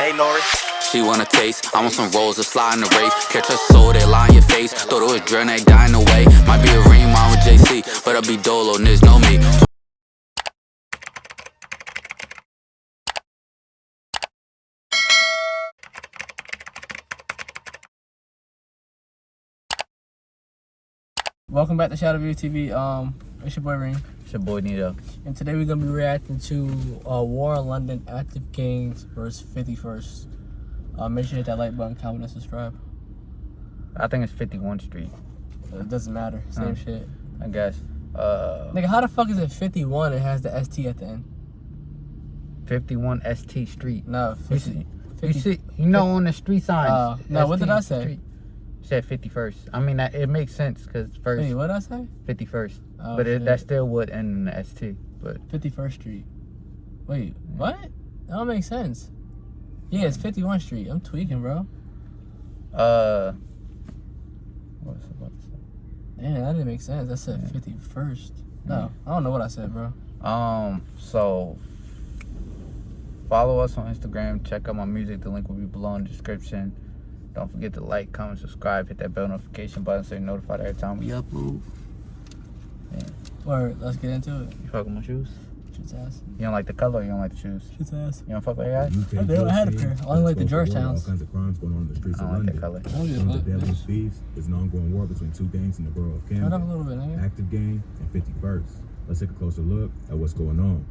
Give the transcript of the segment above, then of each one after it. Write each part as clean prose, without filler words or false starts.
She want a taste, I want some rolls to slide in the race. Catch her soul, they lie in your face. Thought it was drill, they dying away. Might be a ring, mine with JC, but I'll be dolo, niggas know me. Welcome back to Shadow View TV. It's your boy Ring. It's your boy Nito. And today we're gonna be reacting to War in London, Active Gangs versus 51st. Make sure you hit that like button, comment, and subscribe. I think it's 51 Street. It doesn't matter. Same shit. I guess. Nigga, how the fuck is it 51 and has the ST at the end? 51 ST Street. No, 50. You see, on the street signs. No, what did I say? Street. Said 51st. I mean, it makes sense because first. Wait, what did I say? 51st. Oh, but that still would end in the ST. But 51st Street. Wait, what? That don't make sense. Yeah, it's 51 Street. I'm tweaking, bro. What was I about to say? Damn, that didn't make sense. That said 51st. No, I don't know what I said, bro. So follow us on Instagram. Check out my music. The link will be below in the description. Don't forget to like, comment, subscribe, hit that bell notification button so you're notified every time we upload. Yeah. Word, let's get into it. You fuck with my shoes? Shit's ass. You don't like the color or you don't like the shoes? Shit's ass. You don't fuck with your guys? I do. I had a pair. I only like the Georgetowns. All kinds of crimes going on in the streets I of don't like London. that color. One of the deadliest thieves is an ongoing war between two gangs in the borough of Shut up a Camden. little bit, nigga. Active Gang and 51st. Let's take a closer look at what's going on.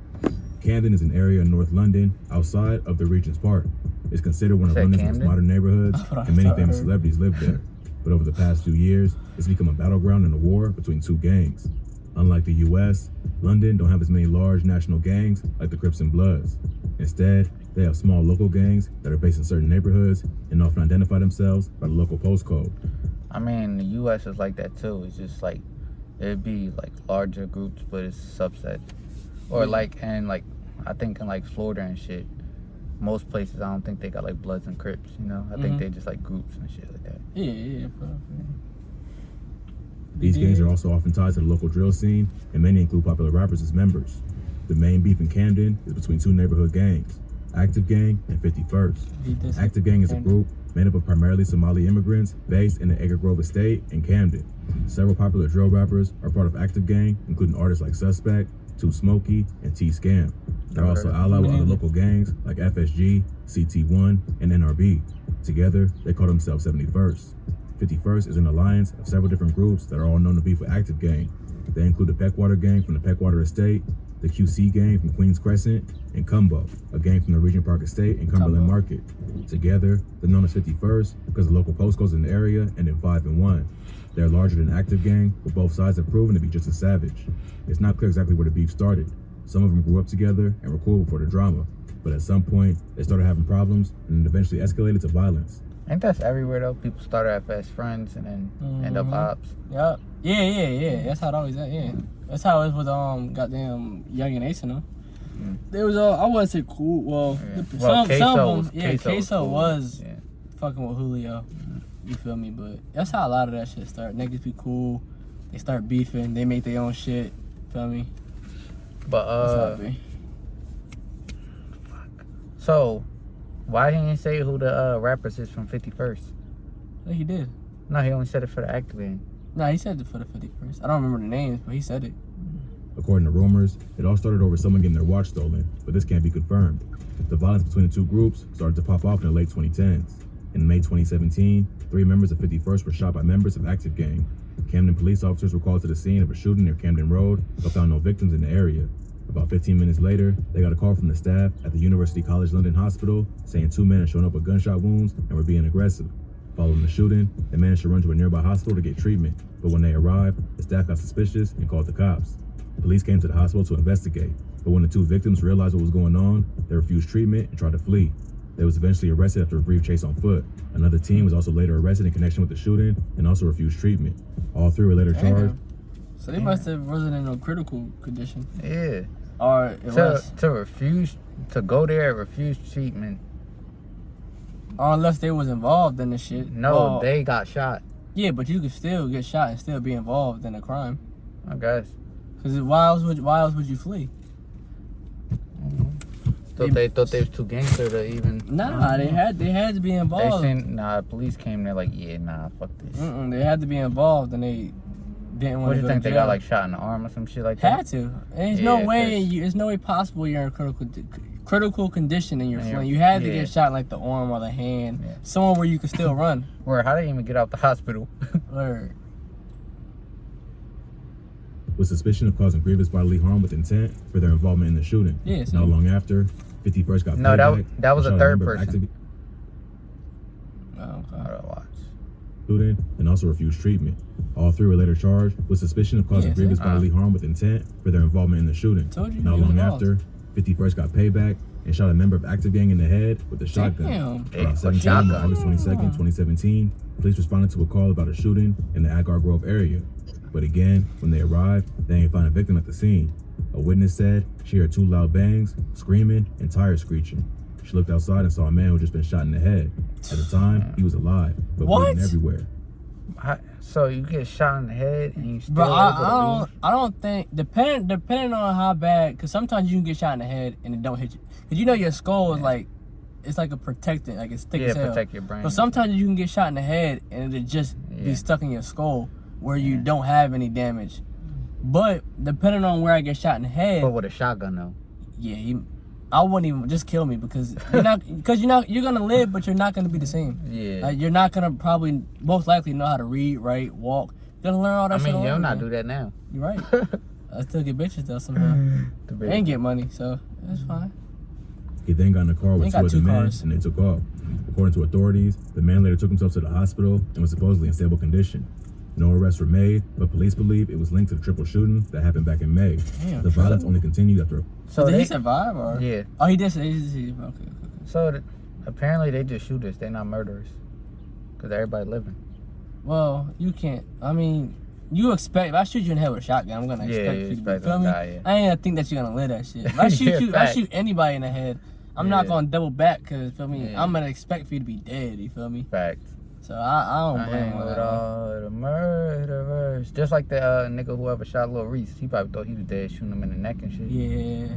Camden is an area in North London outside of the Regent's Park. It's considered one of London's most modern neighborhoods, and many famous celebrities live there. But over the past few years, it's become a battleground in a war between two gangs. Unlike the US, London don't have as many large national gangs like the Crips and Bloods. Instead, they have small local gangs that are based in certain neighborhoods and often identify themselves by the local postcode. I mean, the US is like that too. It's just like, it'd be like larger groups, but it's subset. Or I think in like Florida and shit, most places I don't think they got like Bloods and Crips, you know? I think they just like groups and shit like that. Yeah. These gangs are also often tied to the local drill scene, and many include popular rappers as members. The main beef in Camden is between two neighborhood gangs, Active Gang and 51st. Active Gang is a group made up of primarily Somali immigrants based in the Acre Grove estate in Camden. Several popular drill rappers are part of Active Gang, including artists like Suspect, Too Smoky, and T-Scam. They're also allied with other local gangs like FSG, CT1, and NRB. Together, they call themselves 71st. 51st is an alliance of several different groups that are all known to be for Active Gang. They include the Peckwater Gang from the Peckwater Estate, the QC Gang from Queens Crescent, and Cumbo, a gang from the Regent Park Estate and Cumberland Market. Together, they're known as 51st because the local postcodes in the area end in 5 and 1. They're larger than Active Gang, but both sides have proven to be just as savage. It's not clear exactly where the beef started. Some of them grew up together and were cool before the drama, but at some point, they started having problems and eventually escalated to violence. I think that's everywhere though. People start out as friends and then end up ops. Yep. Yeah. That's how it always is. Yeah. That's how it was with goddamn Young and Ace and them. They was all, I wouldn't say cool. Well, some of them, Queso was fucking with Julio. You feel me? But that's how a lot of that shit start. Niggas be cool. They start beefing. They make their own shit. Feel me? But so why he didn't say who the rappers is from 51st? I think he did. No, he only said it for the Active Gang. No, he said it for the 51st. I don't remember the names, but he said it. According to rumors, it all started over someone getting their watch stolen, but this can't be confirmed. The violence between the two groups started to pop off in the late 2010s. In May 2017, 3 members of 51st were shot by members of Active Gang. Camden police officers were called to the scene of a shooting near Camden Road, but found no victims in the area. About 15 minutes later, they got a call from the staff at the University College London Hospital saying 2 men had shown up with gunshot wounds and were being aggressive. Following the shooting, they managed to run to a nearby hospital to get treatment, but when they arrived, the staff got suspicious and called the cops. Police came to the hospital to investigate, but when the 2 victims realized what was going on, they refused treatment and tried to flee. They was eventually arrested after a brief chase on foot. Another team was also later arrested in connection with the shooting and also refused treatment. All 3 were later charged. So they must have wasn't in a critical condition. Yeah. Or it was to refuse to go there and refuse treatment. Unless they was involved in the shit. No, they got shot. Yeah, but you could still get shot and still be involved in a crime. I guess. Because why else would you flee? They thought they was too gangster to even. Nah, they had to be involved. Police came there like, yeah, nah, fuck this. They had to be involved, and they didn't want to. What do you think? They got like shot in the arm or some shit like that? Had to. And there's no way possible you're in critical condition in your flight. You had to get shot in like the arm or the hand, somewhere where you could still run. Where? How they even get out the hospital? Word. With suspicion of causing grievous bodily harm with intent for their involvement in the shooting. Yeah. Not long after, 51st got that was a third person. Shooting and also refused treatment. All three were later charged with suspicion of causing grievous bodily harm with intent for their involvement in the shooting. Not long after, 51st got payback and shot a member of Active Gang in the head with a shotgun. Around 7 p.m. on August 22nd, 2017, police responded to a call about a shooting in the Agar Grove area. But again, when they arrived, they ain't find a victim at the scene. A witness said she heard 2 loud bangs, screaming, and tires screeching. She looked outside and saw a man who had just been shot in the head. At the time, he was alive, but bleeding everywhere. So you get shot in the head and you still I don't think, depending on how bad, because sometimes you can get shot in the head and it don't hit you. Because you know your skull is like, it's like a protectant, like it's thick as hell. Protect your brain. But sometimes you can get shot in the head and it'll just be stuck in your skull where you don't have any damage. But depending on where I get shot in the head. But with a shotgun though. Yeah, I wouldn't even just kill me because you're gonna live, but you're not gonna be the same. Yeah. Like, you're not gonna probably most likely know how to read, write, walk. You're gonna learn all that shit. You'll not do that now. You're right. I still get bitches though somehow. And get money, so that's fine. He then got in a car with 2 other men and they took off. According to authorities, the man later took himself to the hospital and was supposedly in stable condition. No arrests were made, but police believe it was linked to the triple shooting that happened back in May. Damn, the violence only continued after. So did he survive or? Yeah. Oh, he did. Okay. So apparently they just shooters. They're not murderers, cause everybody living. Well, you can't. I mean, you expect. If I shoot you in the head with a shotgun, I'm gonna expect you to feel me. I ain't gonna think that you're gonna live that shit. If I shoot you, if I shoot anybody in the head, I'm not gonna double back, cause feel me. I'm gonna expect for you to be dead. You feel me? Facts. So I don't blame him. With all the murderers. Just like the nigga whoever shot Lil Reese. He probably thought he was dead, shooting him in the neck and shit. Yeah.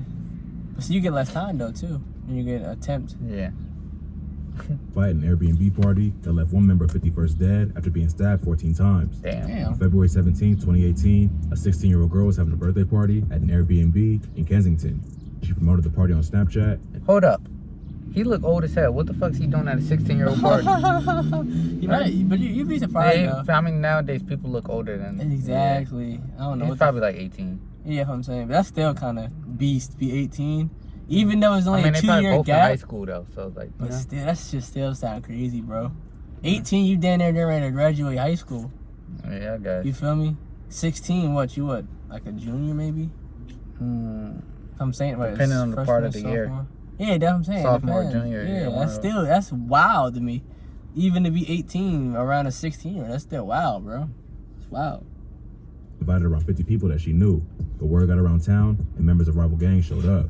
But so you get less time though too when you get an attempt. Yeah. Fight an Airbnb party that left one member of 51st dead after being stabbed 14 times. Damn. On February 17, 2018, a 16-year-old girl was having a birthday party at an Airbnb in Kensington. She promoted the party on Snapchat. Hold up. He look old as hell. What the fuck's he doing at a 16-year-old party? But you'd be surprised though. I mean, nowadays people look older than... Exactly. Yeah. I don't know. He's probably like 18. Yeah, if I'm saying. But that's still kind of beast to be 18. Even though it's only a 2-year gap. They probably both in high school though, so it's like... But still, that shit still sound crazy, bro. 18, you down there ready to graduate high school. Yeah, I guess. You feel me? 16, like a junior maybe? I'm saying, what? Depending on the part of the year. Yeah, that's what I'm saying. Sophomore, junior. Yeah, that's wild to me. Even to be 18 around a 16, that's still wild, bro. It's wild. Invited around 50 people that she knew. The word got around town and members of rival gangs showed up.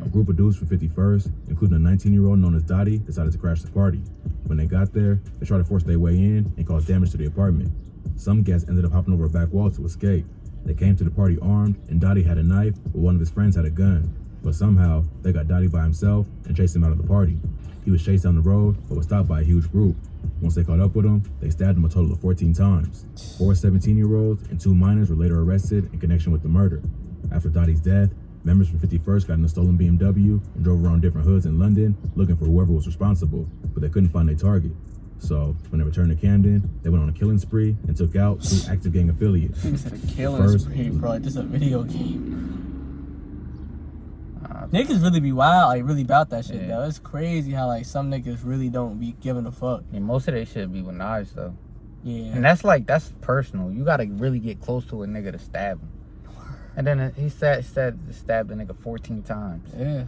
A group of dudes from 51st, including a 19-year-old known as Dottie, decided to crash the party. When they got there, they tried to force their way in and cause damage to the apartment. Some guests ended up hopping over a back wall to escape. They came to the party armed, and Dottie had a knife, but one of his friends had a gun. But somehow, they got Dottie by himself and chased him out of the party. He was chased down the road, but was stopped by a huge group. Once they caught up with him, they stabbed him a total of 14 times. 4 17-year-olds and 2 minors were later arrested in connection with the murder. After Dottie's death, members from 51st got in a stolen BMW and drove around different hoods in London looking for whoever was responsible, but they couldn't find their target. So, when they returned to Camden, they went on a killing spree and took out 2 active gang affiliates. You said a killing spree, bro. Just a video game. Niggas really be wild, like really about that shit though. It's crazy how like some niggas really don't be giving a fuck. Yeah, most of they shit be with knives though. Yeah. And that's personal. You gotta really get close to a nigga to stab him. And then he said stabbed the nigga 14 times. Yeah.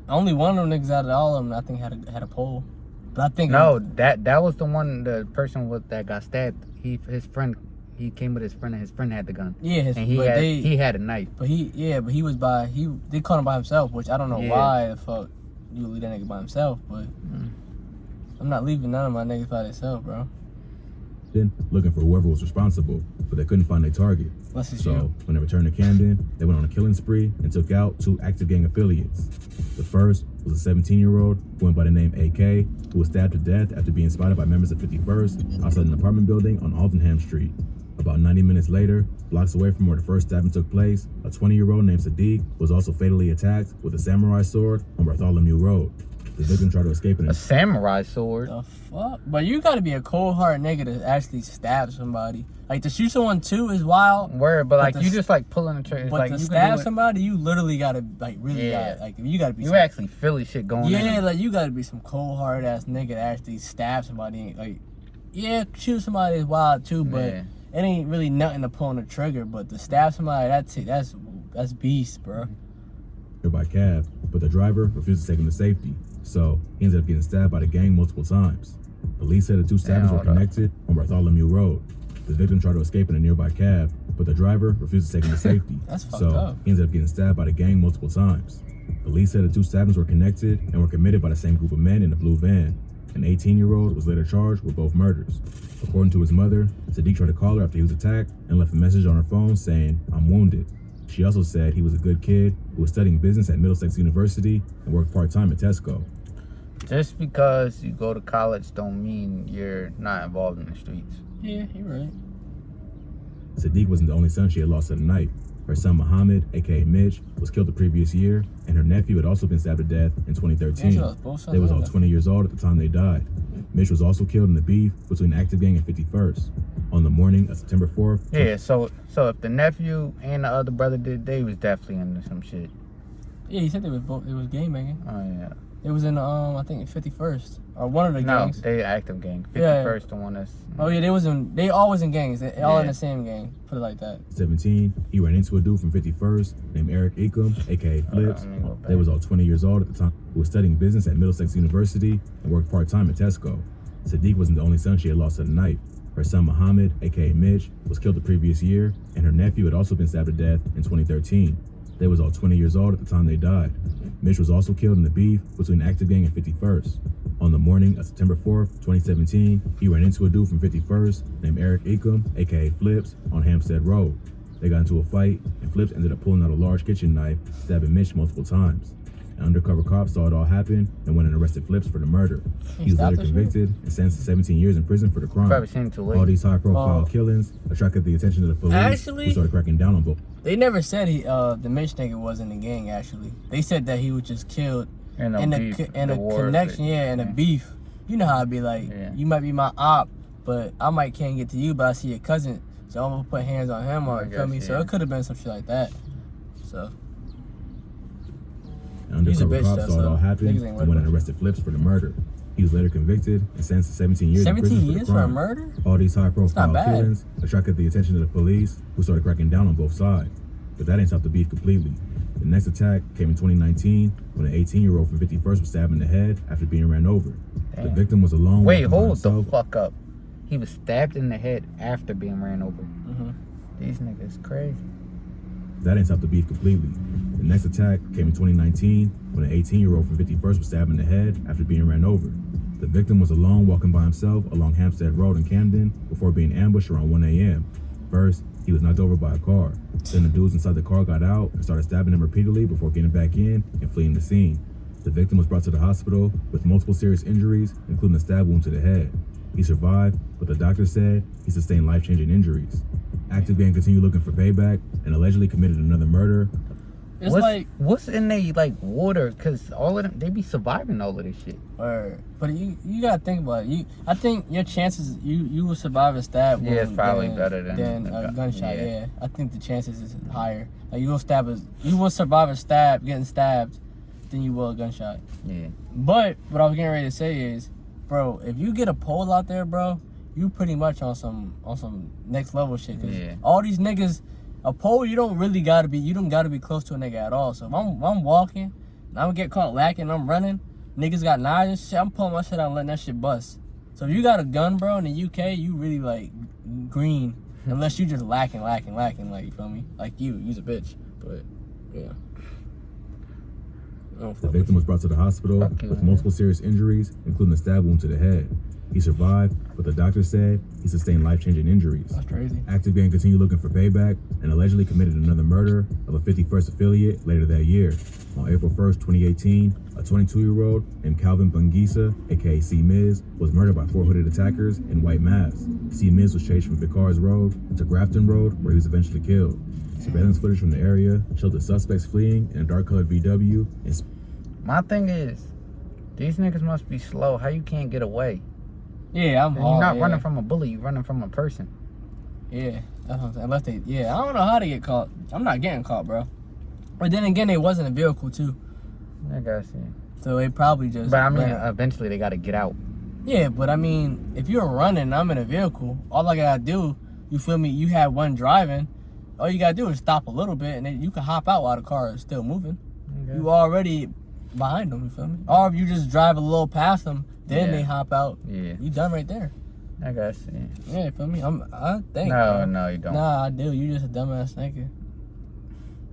Only one of them niggas out of all of them I think had a pole. But I think that was the person that got stabbed. He came with his friend, and his friend had the gun. Yeah, he had a knife. But they caught him by himself, which I don't know why the fuck you would leave that nigga by himself, but I'm not leaving none of my niggas by themselves, bro. Then looking for whoever was responsible, but they couldn't find their target. So when they returned to Camden, they went on a killing spree and took out 2 active gang affiliates. The first was a 17-year-old who went by the name AK, who was stabbed to death after being spotted by members of 51st outside an apartment building on Aldenham Street. About 90 minutes later, blocks away from where the first stabbing took place, a 20-year-old named Sadiq was also fatally attacked with a samurai sword on Bartholomew Road. The victim tried to escape in a samurai sword. The fuck? But you gotta be a cold-hearted nigga to actually stab somebody. Like, to shoot someone too is wild. Word, but like, you just like pulling the trigger. But like, to you stab somebody, you literally gotta, like, really gotta, like, you gotta be... You actually Philly shit going on. Yeah, like, you gotta be some cold-hearted ass nigga to actually stab somebody. Like, yeah, shoot somebody is wild too, but it ain't really nothing to pull on the trigger. But to stab somebody, that's beast, bro. By cab, but the driver refused to take him to safety. So he ended up getting stabbed by the gang multiple times. Police said the two stabbings were connected on Bartholomew Road. The victim tried to escape in a nearby cab, but the driver refused to take him to safety. That's fucked up. He ended up getting stabbed by the gang multiple times. Police said the two stabbings were connected and were committed by the same group of men in the blue van. An 18-year-old was later charged with both murders. According to his mother, Sadiq tried to call her after he was attacked and left a message on her phone saying, "I'm wounded." She also said he was a good kid who was studying business at Middlesex University and worked part-time at Tesco. Just because you go to college don't mean you're not involved in the streets. Yeah, you're right. Sadiq wasn't the only son she had lost that night. Her son Muhammad, aka Mitch, was killed the previous year, and her nephew had also been stabbed to death in 2013. They was all 20 years old at the time they died. Mitch was also killed in the beef between Active Gang and 51st. On the morning of September 4th... Yeah, so if the nephew and the other brother did, they was definitely into some shit. Yeah, he said they was both. It was gang banging. Oh yeah. It was in I think 51st or one of the gangs. No, they Active Gang. 51st, the one that's. Oh yeah, they all was in gangs. They all in the same gang. Put it like that. 17, he ran into a dude from 51st named Eric Gxng, aka Flips. They was all 20 years old at the time, who was studying business at Middlesex University and worked part-time at Tesco. Sadiq wasn't the only son she had lost that night. Her son Muhammad, aka Mitch, was killed the previous year, and her nephew had also been stabbed to death in 2013. They was all 20 years old at the time they died. Mitch was also killed in the beef between Active Gang and 51st. On the morning of September 4th, 2017, he ran into a dude from 51st named Eric Gxng, aka Flips, on Hampstead Road. They got into a fight, and Flips ended up pulling out a large kitchen knife, stabbing Mitch multiple times. An undercover cop saw it all happen and went and arrested Flips for the murder. He was later convicted and sentenced to 17 years in prison for the crime. All these high-profile killings attracted the attention of the police, who started cracking down on both. They never said the Mitch nigga was in the gang. Actually, they said that he was just killed in a connection, and a beef. You know how it be like. You might be my op, but I can't get to you, but I see your cousin, so I'm gonna put hands on him, or you feel me? So it could have been some shit like that. So. An undercover cop saw it all happen and went and arrested Flips for the murder. He was later convicted and sentenced to 17 years in prison 17 years for a murder? All these high-profile killings attracted the attention of the police, who started cracking down on both sides. But that ain't stopped the beef completely. The next attack came in 2019 when an 18-year-old from 51st was stabbed in the head after being ran over. Damn. The victim was alone. Wait, hold the fuck up. He was stabbed in the head after being ran over. These niggas crazy. That ain't stopped the beef completely. The next attack came in 2019 when an 18-year-old from 51st was stabbed in the head after being ran over. The victim was alone walking by himself along Hampstead Road in Camden before being ambushed around 1 a.m. First, he was knocked over by a car. Then the dudes inside the car got out and started stabbing him repeatedly before getting back in and fleeing the scene. The victim was brought to the hospital with multiple serious injuries, including a stab wound to the head. He survived, but the doctor said he sustained life-changing injuries. Active Gang continued looking for payback and allegedly committed another murder. What's in they water? Cause all of them, they be surviving all of this shit. But you gotta think about it. I think your chances you will survive a stab. Yeah, it's probably better than a gunshot. Yeah, I think the chances is higher. Like you will survive a stab, getting stabbed, than you will a gunshot. Yeah. But what I was getting ready to say is, bro, if you get a pole out there, bro, you pretty much on some next level shit. Cause all these niggas. A pole, you don't gotta be close to a nigga at all. So if I'm walking and I'm gonna get caught lacking and I'm running, niggas got knives and shit, I'm pulling my shit out and letting that shit bust. So if you got a gun, bro, in the UK, you really like green. Unless you just lacking, like, you feel me? Like you's a bitch. But yeah. The victim was brought to the hospital with multiple serious injuries, including a stab wound to the head. He survived, but the doctor said he sustained life-changing injuries. That's crazy. Active Gang continued looking for payback and allegedly committed another murder of a 51st affiliate later that year. On April 1st, 2018, a 22-year-old named Calvin Bungisa, aka C-Miz, was murdered by 4 hooded attackers in white masks. C-Miz was chased from Vickers Road to Grafton Road, where he was eventually killed. Surveillance footage from the area showed the suspects fleeing in a dark-colored VW. My thing is, these niggas must be slow. How you can't get away? Yeah, I'm hard. You're not running from a bully. You're running from a person. Yeah, that's what I'm saying. Unless they, I don't know how to get caught. I'm not getting caught, bro. But then again, it wasn't a vehicle too. I guess, yeah. So they probably just. But I mean, eventually they got to get out. Yeah, but I mean, if you're running and I'm in a vehicle, all I gotta do, you feel me? You have one driving. All you gotta do is stop a little bit, and then you can hop out while the car is still moving. Okay. You already behind them, you feel me? Or if you just drive a little past them, then they hop out. Yeah, you done right there. I guess. Yeah. Yeah, you feel me? I think. No, you don't. Nah, I do. You just a dumbass nigga.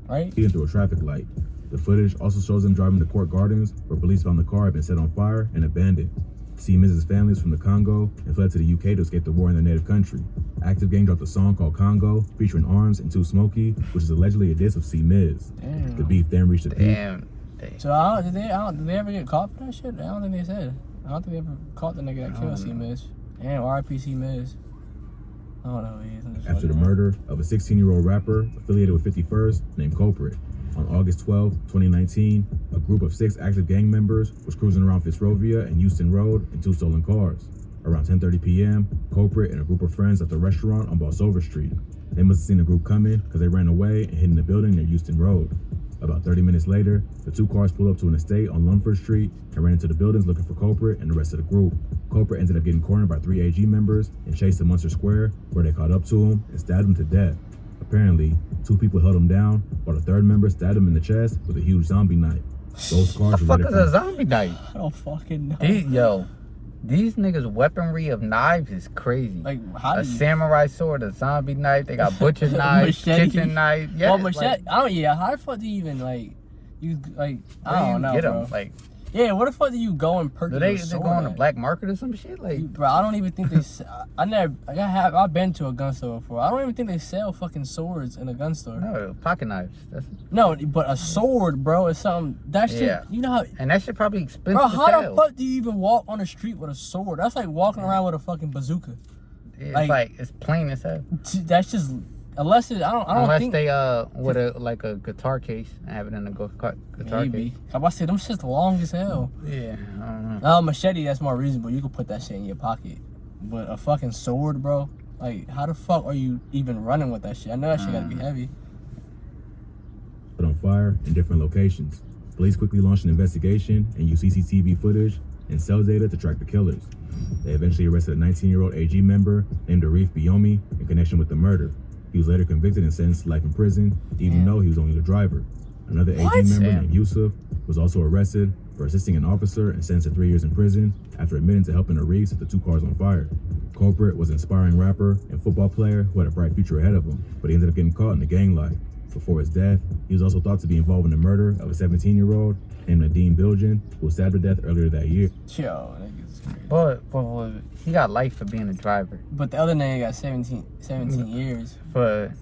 Right? He into a traffic light. The footage also shows them driving to Court Gardens, where police found the car had been set on fire and abandoned. C-Miz's family is from the Congo and fled to the UK to escape the war in their native country. Active Gang dropped a song called Congo, featuring Arms and Too Smoky, which is allegedly a diss of C-Miz. The beef then reached a peak. So did they ever get caught for that shit? I don't think they said. I don't think they ever caught the nigga that killed C-Miz. Damn, R.I.P. C-Miz. I don't know who he is. After the murder of a 16-year-old rapper affiliated with 51st named Culprit, on August 12, 2019, a group of 6 active gang members was cruising around Fitzrovia and Euston Road in 2 stolen cars. Around 10:30 p.m., Culprit and a group of friends left a restaurant on Bolsover Street. They must have seen the group coming because they ran away and hid in the building near Euston Road. About 30 minutes later, the 2 cars pulled up to an estate on Lumford Street and ran into the buildings looking for Culprit and the rest of the group. Culprit ended up getting cornered by 3 AG members and chased to Munster Square, where they caught up to him and stabbed him to death. Apparently, 2 people held him down, while the 3rd member stabbed him in the chest with a huge zombie knife. Those cars were ready for a zombie knife. I don't fucking know. These niggas' weaponry of knives is crazy. Like, a samurai sword, a zombie knife. They got butcher knives, kitchen knife. Yeah, well, machete. How the fuck do you even I don't know, bro. Yeah, what the fuck do you go and purchase? They go on the black market or some shit? Bro, I don't even think they. I've been to a gun store before. I don't even think they sell fucking swords in a gun store. No, pocket knives. No, but a sword, bro, is something. That shit, you know how. And that shit probably expensive. Bro, how the fuck do you even walk on the street with a sword? That's like walking around with a fucking bazooka. It's it's plain as hell. That's just. Unless it, I don't think they with a guitar case and have it in a guitar case. I'm about to say them shit's long as hell. Yeah, I don't know. Machete, that's more reasonable. You can put that shit in your pocket. But a fucking sword, bro. Like, how the fuck are you even running with that shit? I know that shit gotta be heavy. Put on fire in different locations. Police quickly launched an investigation and used CCTV footage and cell data to track the killers. They eventually arrested a 19-year-old AG member named Arif Biomi in connection with the murder. He was later convicted and sentenced to life in prison, even though he was only the driver. Another AG member named Yusuf was also arrested for assisting an officer and sentenced to 3 years in prison after admitting to helping Arif set the 2 cars on fire. Culprit was an aspiring rapper and football player who had a bright future ahead of him, but he ended up getting caught in the gang life. Before his death, he was also thought to be involved in the murder of a 17-year-old named Nadine Bilgen, who was stabbed to death earlier that year. Yo, niggas crazy. But he got life for being a driver. But the other nigga got 17 years. But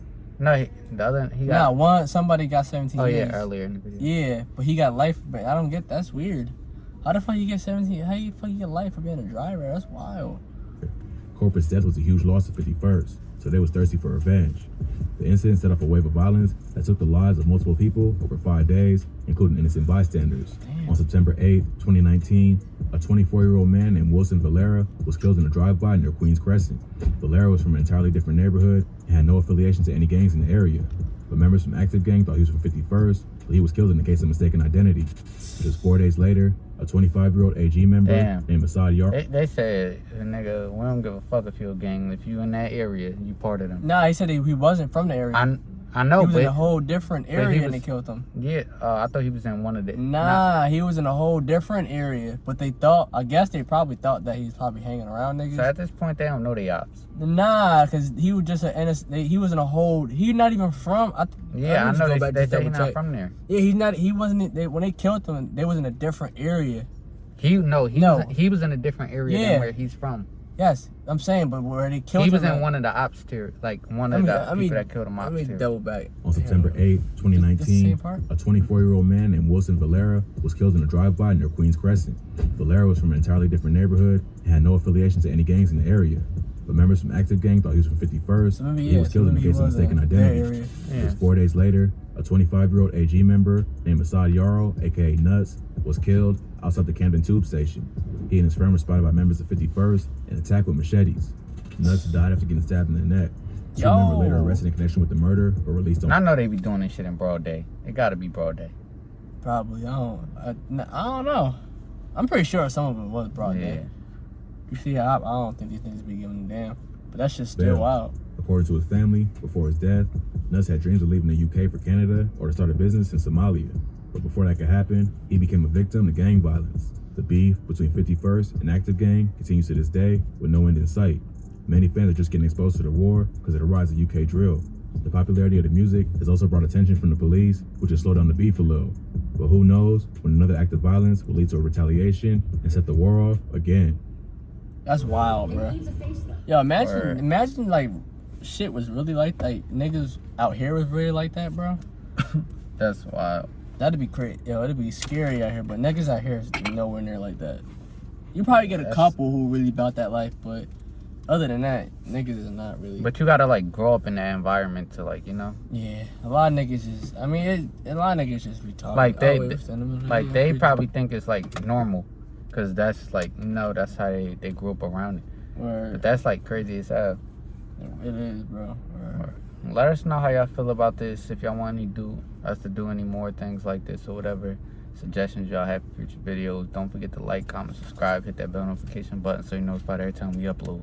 no, he got somebody got 17 years. Oh yeah, earlier. Yeah, but he got life. But I don't get that's weird. How the fuck you get 17? How you fuck you get life for being a driver? That's wild. Culprit's death was a huge loss to 51st, so they was thirsty for revenge. The incident set off a wave of violence that took the lives of multiple people over 5 days, including innocent bystanders. Damn. On September 8, 2019, a 24-year-old man named Wilson Valera was killed in a drive-by near Queens Crescent. Valera was from an entirely different neighborhood and had no affiliation to any gangs in the area. But members from Active Gang thought he was from 51st, so he was killed in the case of mistaken identity. Just 4 days later, a 25-year-old AG member named Assad Yar. They said, nigga, we don't give a fuck if you're a gang. If you in that area, you part of them. Nah, he said he wasn't from the area. I know, he was but in a whole different area and they killed him. Yeah, I thought he was in one of the. Nah, he was in a whole different area. But they thought, I guess they probably thought that he's probably hanging around niggas. So at this point, they don't know they ops. Nah, cause he was just an innocent. He was in a whole. He's not even from. I know they say he's not from there. Yeah, he's not. He wasn't. When they killed him, they was in a different area. He was in a different area than where he's from. Yes, I'm saying, but where they killed him. He was in one of the ops tier, like one of the people that killed him ops tier. Double back. On September 8, 2019, a 24-year-old man named Wilson Valera was killed in a drive-by near Queens Crescent. Valera was from an entirely different neighborhood and had no affiliation to any gangs in the area. But members from Active Gang thought he was from 51st, so he was killed in the case of mistaken identity. Just 4 days later, a 25-year-old AG member named Assad Yarrow, aka Nuts, was killed outside the Camden Tube Station. He and his friend were spotted by members of 51st and attacked with machetes. Nuts died after getting stabbed in the neck. Two members later arrested in connection with the murder but released on. I know they be doing this shit in broad day. It gotta be broad day. Probably. I don't know. I'm pretty sure some of it was broad day. You see, I don't think these niggas be giving a damn. But that's just still wild. According to his family, before his death, Nuts had dreams of leaving the UK for Canada or to start a business in Somalia. But before that could happen, he became a victim to gang violence. The beef between 51st and Active Gang continues to this day with no end in sight. Many fans are just getting exposed to the war because of the rise of UK drill. The popularity of the music has also brought attention from the police, which has slowed down the beef a little. But who knows when another act of violence will lead to a retaliation and set the war off again. That's wild, bro. Yo, imagine like shit was really like niggas out here was really like that, bro. That's wild. That'd be crazy. Yo, it'd be scary out here, but niggas out here is nowhere near like that. You probably get a couple who really about that life, but other than that, niggas is not really. But you gotta like grow up in that environment to like, you know. Yeah, a lot of niggas is. I mean, a lot of niggas just retarded. Like they probably think it's like normal, cause that's like that's how they grew up around it. But that's like crazy as hell. It is, bro. Let us know how y'all feel about this. If y'all want us to do any more things like this or whatever suggestions y'all have for future videos, don't forget to like, comment, subscribe, hit that bell notification button so you're notified every time we upload.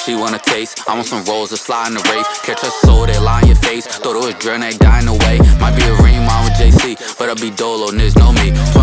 She want a taste, I want some rolls to slide in the race. Catch her soul, they lie in your face. Thought it was drill, they dying away. Might be a ring, mine with JC, but I be dolo, niggas know me.